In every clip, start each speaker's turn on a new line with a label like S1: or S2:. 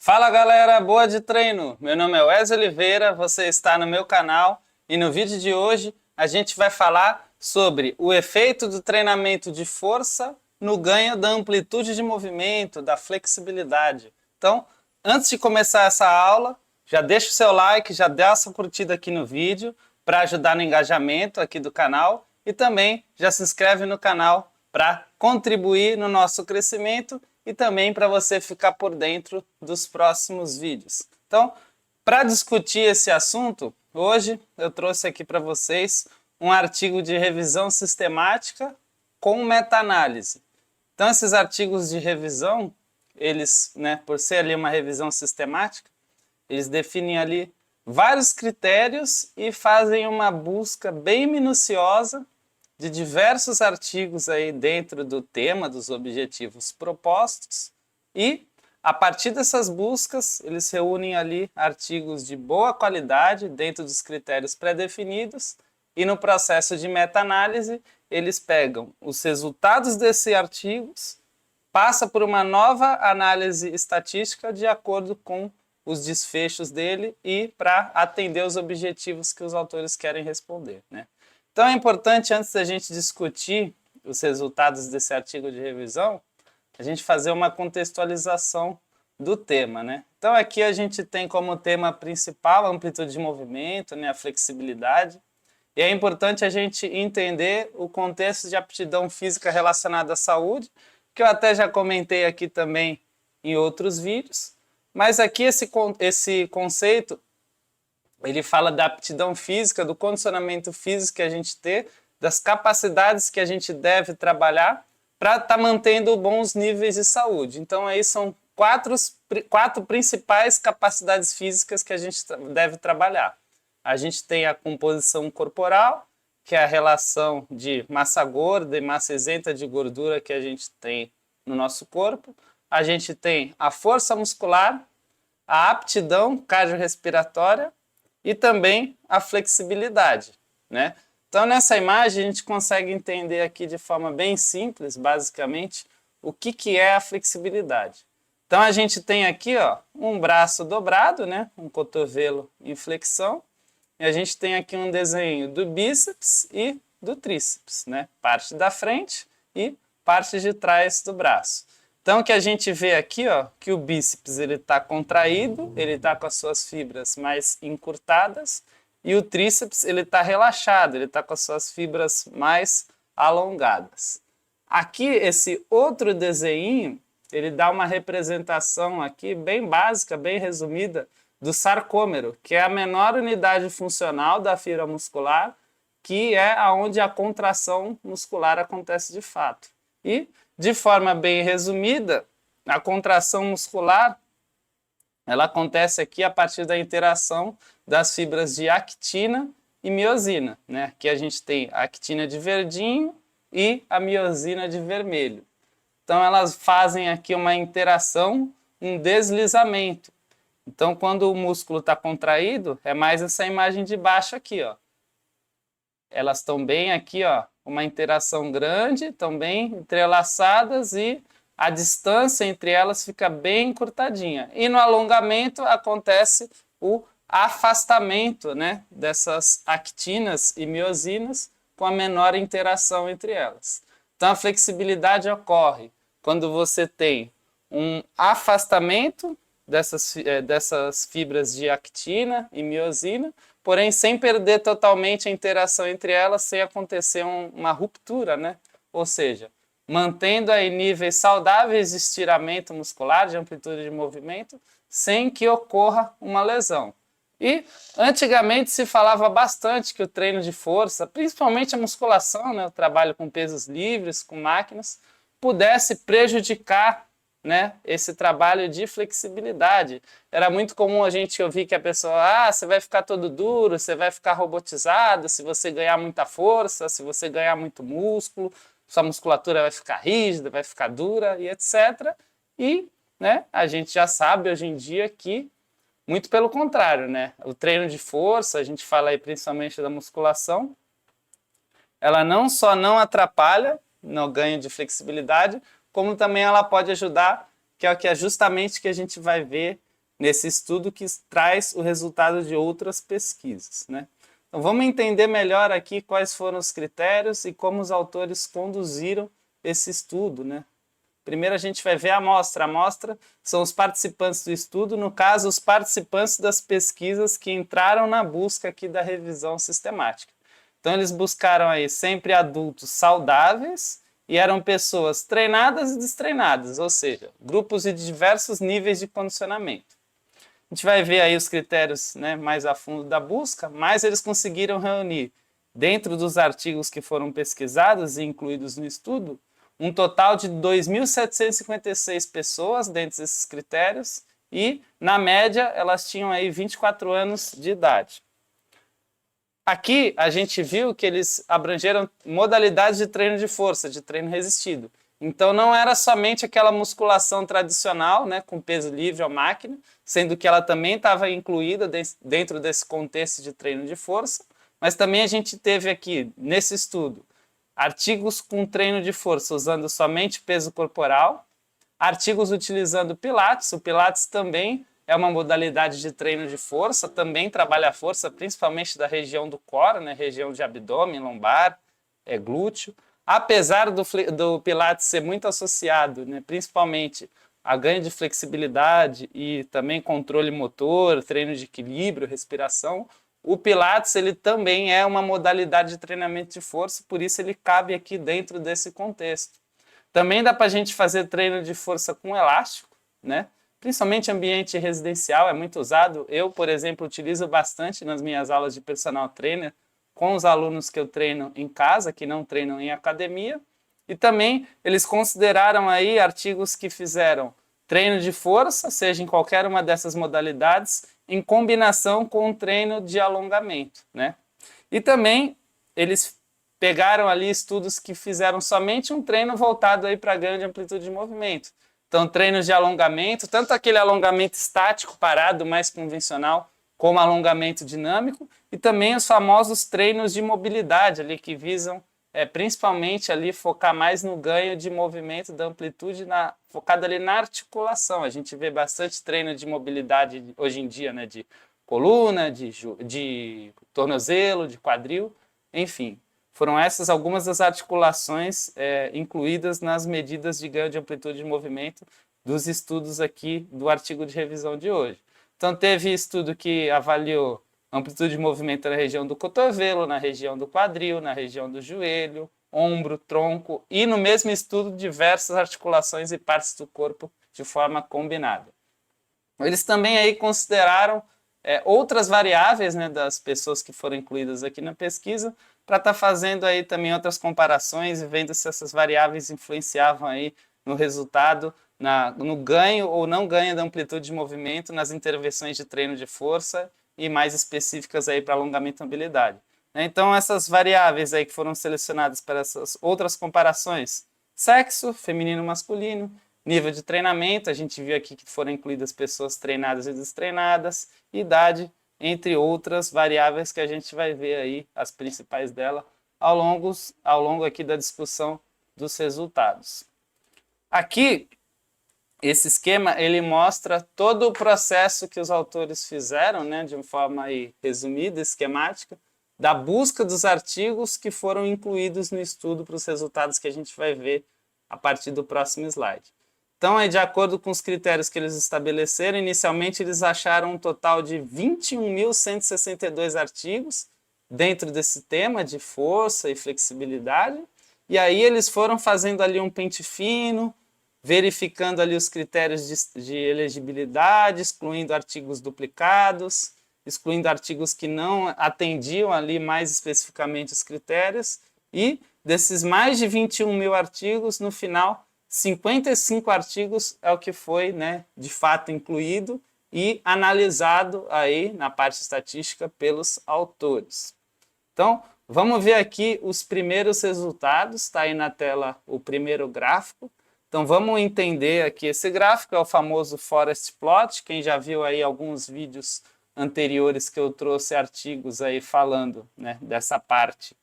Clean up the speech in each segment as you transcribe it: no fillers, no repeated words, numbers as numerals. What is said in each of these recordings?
S1: Fala galera, boa de treino! Meu nome é Wesley Oliveira, você está no meu canal e no vídeo de hoje a gente vai falar sobre o efeito do treinamento de força no ganho da amplitude de movimento, da flexibilidade. Então, antes de começar essa aula, já deixa o seu like, já dá essa curtida aqui no vídeo para ajudar no engajamento aqui do canal e também já se inscreve no canal para contribuir no nosso crescimento e também para você ficar por dentro dos próximos vídeos. Então, para discutir esse assunto, hoje eu trouxe aqui para vocês um artigo de revisão sistemática com meta-análise. Então, esses artigos de revisão, eles, por ser ali uma revisão sistemática, eles definem ali vários critérios e fazem uma busca bem minuciosa de diversos artigos aí dentro do tema dos objetivos propostos e, a partir dessas buscas, eles reúnem ali artigos de boa qualidade dentro dos critérios pré-definidos e no processo de meta-análise eles pegam os resultados desses artigos, passa por uma nova análise estatística de acordo com os desfechos dele e para atender os objetivos que os autores querem responder, Então é importante, antes da gente discutir os resultados desse artigo de revisão, a gente fazer uma contextualização do tema, Então aqui a gente tem como tema principal a amplitude de movimento, a flexibilidade, e é importante a gente entender o contexto de aptidão física relacionada à saúde, que eu até já comentei aqui também em outros vídeos, mas aqui esse conceito ele fala da aptidão física, do condicionamento físico que a gente tem, das capacidades que a gente deve trabalhar para estar mantendo bons níveis de saúde. Então aí são quatro principais capacidades físicas que a gente deve trabalhar. A gente tem a composição corporal, que é a relação de massa gorda e massa isenta de gordura que a gente tem no nosso corpo. A gente tem a força muscular, a aptidão cardiorrespiratória e também a flexibilidade, Então, nessa imagem, a gente consegue entender aqui de forma bem simples, basicamente, o que é a flexibilidade. Então, a gente tem aqui um braço dobrado, um cotovelo em flexão, e a gente tem aqui um desenho do bíceps e do tríceps, Parte da frente e parte de trás do braço. Então, o que a gente vê aqui, que o bíceps está contraído, ele está com as suas fibras mais encurtadas, e o tríceps está relaxado, ele está com as suas fibras mais alongadas. Aqui, esse outro desenho, ele dá uma representação aqui bem básica, bem resumida, do sarcômero, que é a menor unidade funcional da fibra muscular, que é onde a contração muscular acontece de fato. E, de forma bem resumida, a contração muscular ela acontece aqui a partir da interação das fibras de actina e miosina, Aqui a gente tem a actina de verdinho e a miosina de vermelho. Então elas fazem aqui uma interação, um deslizamento. Então quando o músculo está contraído, é mais essa imagem de baixo aqui, Elas estão bem aqui, uma interação grande, estão bem entrelaçadas e a distância entre elas fica bem encurtadinha. E no alongamento acontece o afastamento, dessas actinas e miosinas com a menor interação entre elas. Então a flexibilidade ocorre quando você tem um afastamento dessas fibras de actina e miosina, porém sem perder totalmente a interação entre elas, sem acontecer uma ruptura, Ou seja, mantendo aí níveis saudáveis de estiramento muscular, de amplitude de movimento, sem que ocorra uma lesão. E antigamente se falava bastante que o treino de força, principalmente a musculação, o trabalho com pesos livres, com máquinas, pudesse prejudicar esse trabalho de flexibilidade. Era muito comum a gente ouvir que a pessoa, você vai ficar todo duro, você vai ficar robotizado, se você ganhar muita força, se você ganhar muito músculo, sua musculatura vai ficar rígida, vai ficar dura e etc. E a gente já sabe hoje em dia que, muito pelo contrário, o treino de força, a gente fala aí principalmente da musculação, ela não só não atrapalha no ganho de flexibilidade, como também ela pode ajudar, que é justamente que a gente vai ver nesse estudo que traz o resultado de outras pesquisas, né? Então vamos entender melhor aqui quais foram os critérios e como os autores conduziram esse estudo, né? Primeiro a gente vai ver a amostra. A amostra são os participantes do estudo, no caso, os participantes das pesquisas que entraram na busca aqui da revisão sistemática. Então eles buscaram aí sempre adultos saudáveis e eram pessoas treinadas e destreinadas, ou seja, grupos de diversos níveis de condicionamento. A gente vai ver aí os critérios, né, mais a fundo da busca, mas eles conseguiram reunir, dentro dos artigos que foram pesquisados e incluídos no estudo, um total de 2.756 pessoas dentro desses critérios e, na média, elas tinham aí 24 anos de idade. Aqui a gente viu que eles abrangeram modalidades de treino de força, de treino resistido. Então não era somente aquela musculação tradicional, né, com peso livre ou máquina, sendo que ela também estava incluída dentro desse contexto de treino de força, mas também a gente teve aqui, nesse estudo, artigos com treino de força usando somente peso corporal, artigos utilizando Pilates. O Pilates também é uma modalidade de treino de força, também trabalha a força, principalmente da região do core, né, região de abdômen, lombar, glúteo. Apesar do Pilates ser muito associado, né, principalmente a ganho de flexibilidade e também controle motor, treino de equilíbrio, respiração, o Pilates ele também é uma modalidade de treinamento de força, por isso ele cabe aqui dentro desse contexto. Também dá para a gente fazer treino de força com elástico, né? Principalmente ambiente residencial, é muito usado. Eu, por exemplo, utilizo bastante nas minhas aulas de personal trainer com os alunos que eu treino em casa, que não treinam em academia. E também eles consideraram aí artigos que fizeram treino de força, seja em qualquer uma dessas modalidades, em combinação com um treino de alongamento, né? E também eles pegaram ali estudos que fizeram somente um treino voltado aí para ganho de amplitude de movimento. Então, treinos de alongamento, tanto aquele alongamento estático, parado, mais convencional, como alongamento dinâmico, e também os famosos treinos de mobilidade ali que visam principalmente ali focar mais no ganho de movimento da amplitude, focado ali na articulação. A gente vê bastante treino de mobilidade hoje em dia, né, de coluna, de tornozelo, de quadril, enfim. Foram essas algumas das articulações incluídas nas medidas de ganho de amplitude de movimento dos estudos aqui do artigo de revisão de hoje. Então, teve estudo que avaliou amplitude de movimento na região do cotovelo, na região do quadril, na região do joelho, ombro, tronco e, no mesmo estudo, diversas articulações e partes do corpo de forma combinada. Eles também aí consideraram outras variáveis, né, das pessoas que foram incluídas aqui na pesquisa, para estar fazendo aí também outras comparações e vendo se essas variáveis influenciavam aí no resultado, no ganho ou não ganho da amplitude de movimento nas intervenções de treino de força e mais específicas aí para alongamento e mobilidade. Então, essas variáveis aí que foram selecionadas para essas outras comparações, sexo, feminino, masculino, nível de treinamento, a gente viu aqui que foram incluídas pessoas treinadas e destreinadas, idade, entre outras variáveis que a gente vai ver aí, as principais dela, ao longo aqui da discussão dos resultados. Aqui, esse esquema, ele mostra todo o processo que os autores fizeram, né, de uma forma aí resumida, esquemática, da busca dos artigos que foram incluídos no estudo para os resultados que a gente vai ver a partir do próximo slide. Então, de acordo com os critérios que eles estabeleceram, inicialmente eles acharam um total de 21.162 artigos dentro desse tema de força e flexibilidade, e aí eles foram fazendo ali um pente fino, verificando ali os critérios de elegibilidade, excluindo artigos duplicados, excluindo artigos que não atendiam ali mais especificamente os critérios, e desses mais de 21 mil artigos, no final, 55 artigos é o que foi, né, de fato incluído e analisado aí na parte estatística pelos autores. Então, vamos ver aqui os primeiros resultados, está aí na tela o primeiro gráfico. Então, vamos entender aqui esse gráfico, é o famoso Forest Plot. Quem já viu aí alguns vídeos anteriores que eu trouxe artigos aí falando, né, dessa parte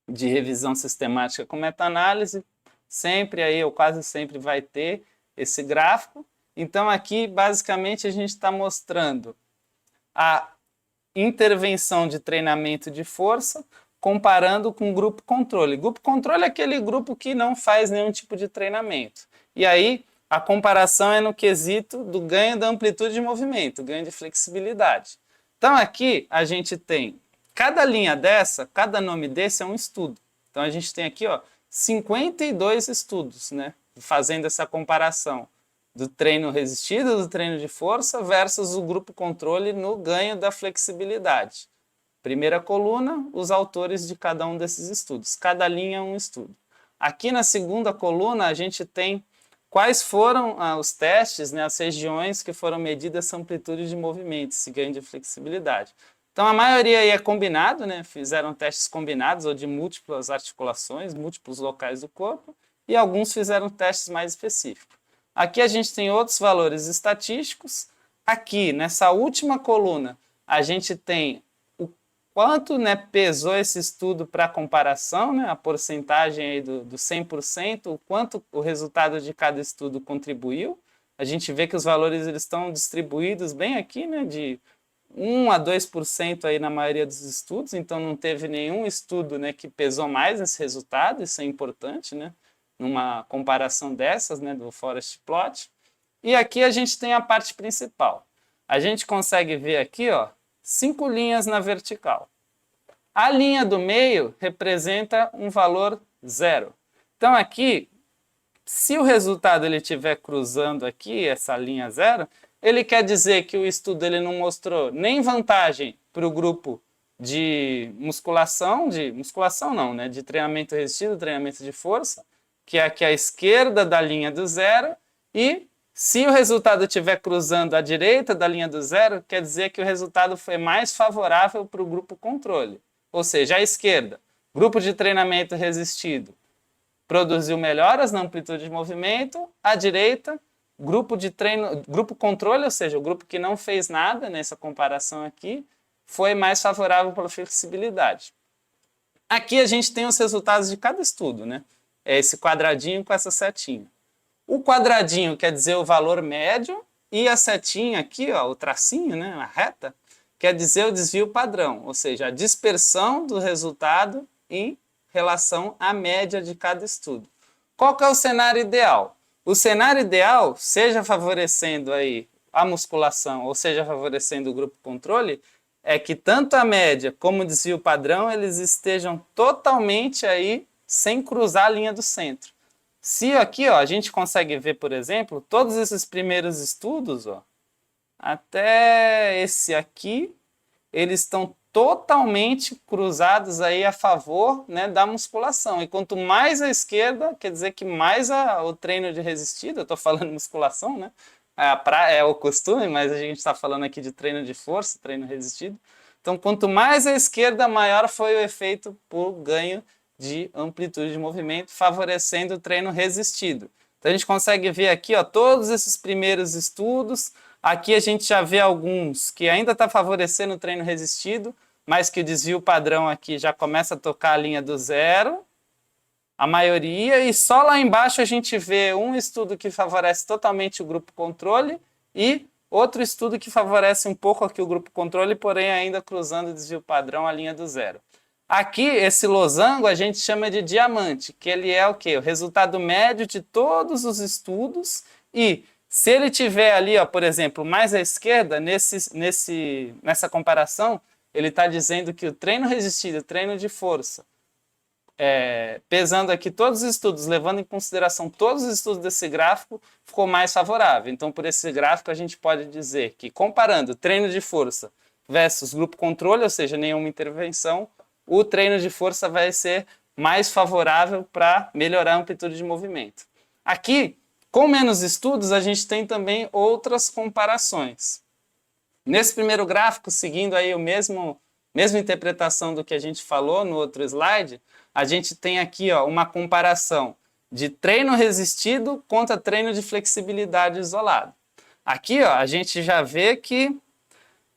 S1: de revisão sistemática com meta-análise, sempre aí, ou quase sempre vai ter esse gráfico. Então aqui, basicamente, a gente está mostrando a intervenção de treinamento de força comparando com o grupo controle. Grupo controle é aquele grupo que não faz nenhum tipo de treinamento. E aí, a comparação é no quesito do ganho da amplitude de movimento, ganho de flexibilidade. Então aqui a gente tem, cada linha dessa, cada nome desse é um estudo. Então a gente tem aqui 52 estudos, né, fazendo essa comparação do treino resistido, do treino de força versus o grupo controle no ganho da flexibilidade. Primeira coluna, os autores de cada um desses estudos. Cada linha é um estudo. Aqui na segunda coluna a gente tem quais foram os testes, né, as regiões que foram medidas essa amplitude de movimento, esse ganho de flexibilidade. Então a maioria aí é combinado, né, fizeram testes combinados ou de múltiplas articulações, múltiplos locais do corpo, e alguns fizeram testes mais específicos. Aqui a gente tem outros valores estatísticos. Aqui, nessa última coluna, a gente tem o quanto, né, pesou esse estudo para comparação, né, a porcentagem aí do 100%, o quanto o resultado de cada estudo contribuiu. A gente vê que os valores eles estão distribuídos bem aqui, né, de 1 a 2% aí na maioria dos estudos, então não teve nenhum estudo, né, que pesou mais nesse resultado, isso é importante, né? Numa comparação dessas, né, do Forest Plot. E aqui a gente tem a parte principal. A gente consegue ver aqui, 5 linhas na vertical. A linha do meio representa um valor 0. Então aqui, se o resultado ele estiver cruzando aqui, essa linha 0, ele quer dizer que o estudo ele não mostrou nem vantagem para o grupo de musculação não, né, de treinamento resistido, treinamento de força, que é aqui à esquerda da linha do 0, e se o resultado estiver cruzando à direita da linha do 0, quer dizer que o resultado foi mais favorável para o grupo controle. Ou seja, à esquerda, grupo de treinamento resistido produziu melhoras na amplitude de movimento, à direita, grupo controle, ou seja, o grupo que não fez nada nessa comparação aqui, foi mais favorável pela flexibilidade. Aqui a gente tem os resultados de cada estudo, né? É esse quadradinho com essa setinha. O quadradinho quer dizer o valor médio e a setinha aqui, o tracinho, né, a reta, quer dizer o desvio padrão, ou seja, a dispersão do resultado em relação à média de cada estudo. Qual que é o cenário ideal? O cenário ideal, seja favorecendo aí a musculação ou seja favorecendo o grupo controle, é que tanto a média como o desvio padrão eles estejam totalmente aí sem cruzar a linha do centro. Se aqui a gente consegue ver, por exemplo, todos esses primeiros estudos, até esse aqui, eles estão totalmente cruzados aí a favor, né, da musculação. E quanto mais à esquerda, quer dizer que mais o treino de resistido, eu estou falando de musculação, né? É o costume, mas a gente está falando aqui de treino de força, treino resistido. Então, quanto mais à esquerda, maior foi o efeito por ganho de amplitude de movimento, favorecendo o treino resistido. Então a gente consegue ver aqui todos esses primeiros estudos. Aqui a gente já vê alguns que ainda está favorecendo o treino resistido, mas que o desvio padrão aqui já começa a tocar a linha do 0, a maioria, e só lá embaixo a gente vê um estudo que favorece totalmente o grupo controle e outro estudo que favorece um pouco aqui o grupo controle, porém ainda cruzando o desvio padrão a linha do 0. Aqui, esse losango a gente chama de diamante, que ele é o quê? O resultado médio de todos os estudos e se ele tiver ali, por exemplo, mais à esquerda, nessa comparação, ele está dizendo que o treino resistido, o treino de força, pesando aqui todos os estudos, levando em consideração todos os estudos desse gráfico, ficou mais favorável. Então, por esse gráfico, a gente pode dizer que, comparando treino de força versus grupo controle, ou seja, nenhuma intervenção, o treino de força vai ser mais favorável para melhorar a amplitude de movimento. Aqui, com menos estudos, a gente tem também outras comparações. Nesse primeiro gráfico, seguindo aí mesma interpretação do que a gente falou no outro slide, a gente tem aqui uma comparação de treino resistido contra treino de flexibilidade isolado. Aqui a gente já vê que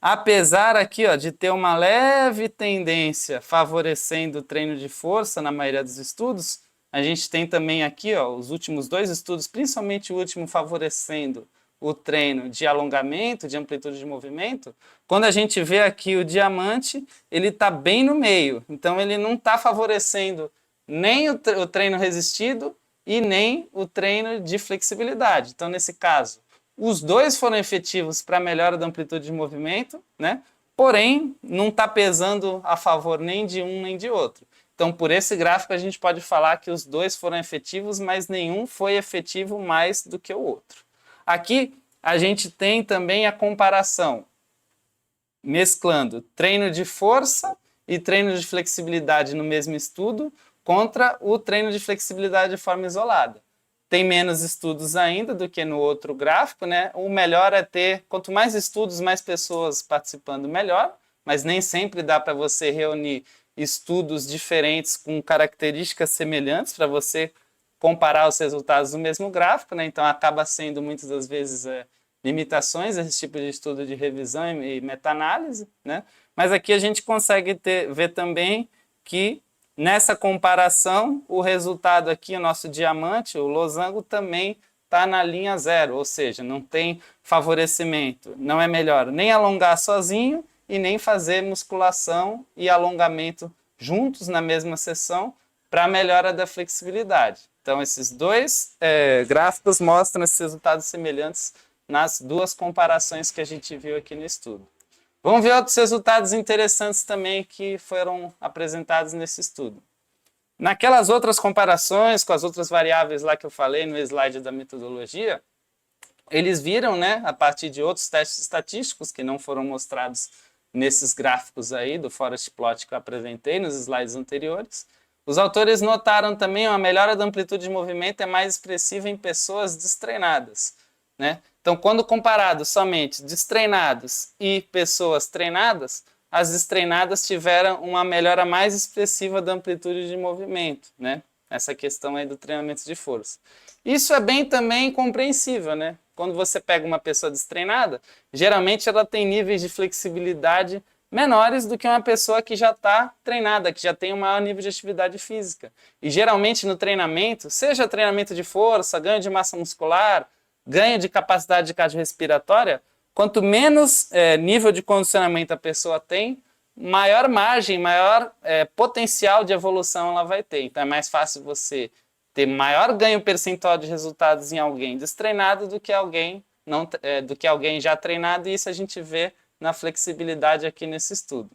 S1: apesar aqui de ter uma leve tendência favorecendo o treino de força na maioria dos estudos, a gente tem também aqui os últimos 2 estudos, principalmente o último favorecendo o treino de alongamento, de amplitude de movimento, quando a gente vê aqui o diamante, ele está bem no meio. Então, ele não está favorecendo nem o treino resistido e nem o treino de flexibilidade. Então, nesse caso, os dois foram efetivos para a melhora da amplitude de movimento, né? Porém, não está pesando a favor nem de um nem de outro. Então, por esse gráfico, a gente pode falar que os dois foram efetivos, mas nenhum foi efetivo mais do que o outro. Aqui, a gente tem também a comparação, mesclando treino de força e treino de flexibilidade no mesmo estudo contra o treino de flexibilidade de forma isolada. Tem menos estudos ainda do que no outro gráfico, né? O melhor é ter, quanto mais estudos, mais pessoas participando, melhor, mas nem sempre dá para você reunir estudos diferentes com características semelhantes para você comparar os resultados do mesmo gráfico, né? Então acaba sendo muitas das vezes limitações esse tipo de estudo de revisão e meta-análise, né? Mas aqui a gente consegue ver também que nessa comparação o resultado aqui, o nosso diamante, o losango, também está na linha zero, ou seja, não tem favorecimento, não é melhor nem alongar sozinho e nem fazer musculação e alongamento juntos na mesma sessão para a melhora da flexibilidade. Então, esses dois gráficos mostram esses resultados semelhantes nas duas comparações que a gente viu aqui no estudo. Vamos ver outros resultados interessantes também que foram apresentados nesse estudo. Naquelas outras comparações com as outras variáveis lá que eu falei no slide da metodologia, eles viram, né, a partir de outros testes estatísticos que não foram mostrados nesses gráficos aí do Forest Plot que eu apresentei nos slides anteriores, os autores notaram também uma melhora da amplitude de movimento é mais expressiva em pessoas destreinadas, né? Então, quando comparado somente destreinados e pessoas treinadas, as destreinadas tiveram uma melhora mais expressiva da amplitude de movimento, né? Essa questão aí do treinamento de força. Isso é bem também compreensível, né? Quando você pega uma pessoa destreinada, geralmente ela tem níveis de flexibilidade menores do que uma pessoa que já está treinada, que já tem um maior nível de atividade física. E geralmente no treinamento, seja treinamento de força, ganho de massa muscular, ganho de capacidade cardiorrespiratória, quanto menos nível de condicionamento a pessoa tem, maior margem, maior potencial de evolução ela vai ter. Então é mais fácil você ter maior ganho percentual de resultados em alguém destreinado do que alguém, do que alguém já treinado, e isso a gente vê na flexibilidade aqui nesse estudo.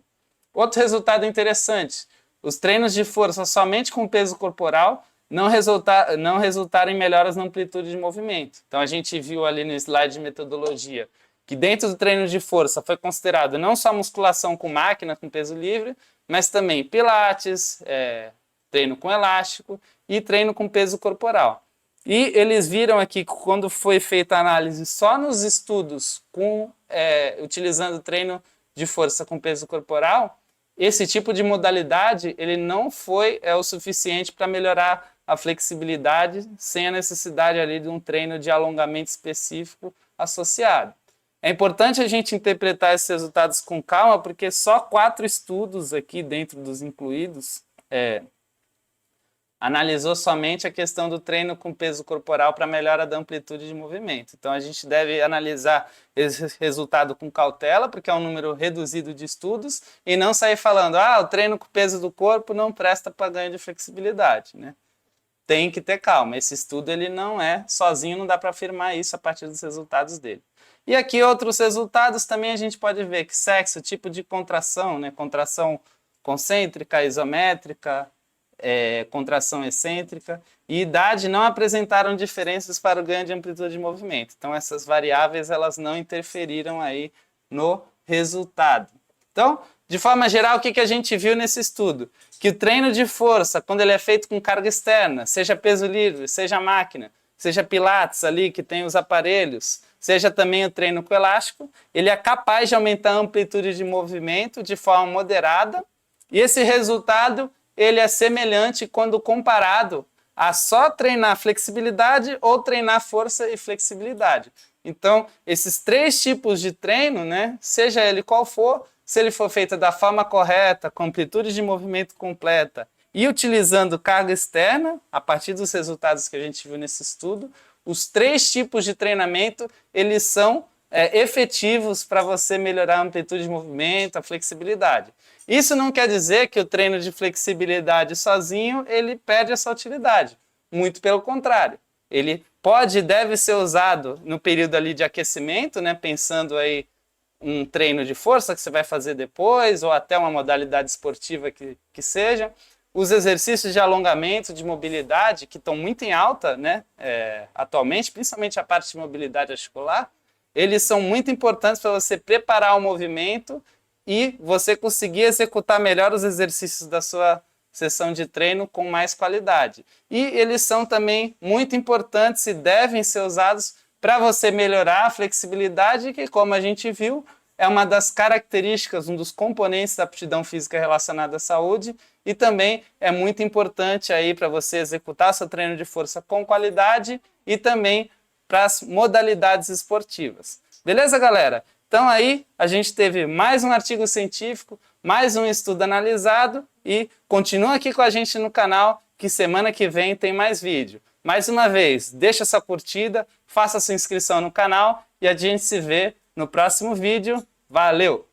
S1: Outro resultado interessante, os treinos de força somente com peso corporal não resultaram em melhoras na amplitude de movimento. Então a gente viu ali no slide de metodologia que dentro do treino de força foi considerado não só musculação com máquina, com peso livre, mas também pilates, treino com elástico e treino com peso corporal. E eles viram aqui que quando foi feita a análise só nos estudos utilizando treino de força com peso corporal, esse tipo de modalidade ele não foi o suficiente para melhorar a flexibilidade sem a necessidade ali de um treino de alongamento específico associado. É importante a gente interpretar esses resultados com calma, porque só 4 estudos aqui dentro dos incluídos analisou somente a questão do treino com peso corporal para melhora da amplitude de movimento. Então, a gente deve analisar esse resultado com cautela, porque é um número reduzido de estudos, e não sair falando, o treino com peso do corpo não presta para ganho de flexibilidade, né? Tem que ter calma. Esse estudo ele não sozinho, não dá para afirmar isso a partir dos resultados dele. E aqui outros resultados também a gente pode ver que sexo, tipo de contração, né? Contração concêntrica, isométrica, contração excêntrica e idade não apresentaram diferenças para o ganho de amplitude de movimento. Então essas variáveis elas não interferiram aí no resultado. Então, de forma geral, o que a gente viu nesse estudo? Que o treino de força, quando ele é feito com carga externa, seja peso livre, seja máquina, seja pilates ali que tem os aparelhos, seja também o treino com elástico, ele é capaz de aumentar a amplitude de movimento de forma moderada, e esse resultado ele é semelhante quando comparado a só treinar flexibilidade ou treinar força e flexibilidade. Então, esses 3 tipos de treino, né, seja ele qual for, se ele for feito da forma correta, com amplitude de movimento completa e utilizando carga externa, a partir dos resultados que a gente viu nesse estudo, os 3 tipos de treinamento, eles são efetivos para você melhorar a amplitude de movimento, a flexibilidade. Isso não quer dizer que o treino de flexibilidade sozinho, ele perde essa utilidade. Muito pelo contrário. Ele pode e deve ser usado no período ali de aquecimento, né? Pensando aí um treino de força que você vai fazer depois, ou até uma modalidade esportiva que seja. Os exercícios de alongamento, de mobilidade, que estão muito em alta, né? Atualmente, principalmente a parte de mobilidade articular, eles são muito importantes para você preparar o movimento e você conseguir executar melhor os exercícios da sua sessão de treino com mais qualidade. E eles são também muito importantes e devem ser usados para você melhorar a flexibilidade, que, como a gente viu, é uma das características, um dos componentes da aptidão física relacionada à saúde, e também é muito importante aí para você executar seu treino de força com qualidade e também para as modalidades esportivas. Beleza, galera? Então aí a gente teve mais um artigo científico, mais um estudo analisado e continua aqui com a gente no canal que semana que vem tem mais vídeo. Mais uma vez, deixa sua curtida, faça sua inscrição no canal e a gente se vê no próximo vídeo. Valeu!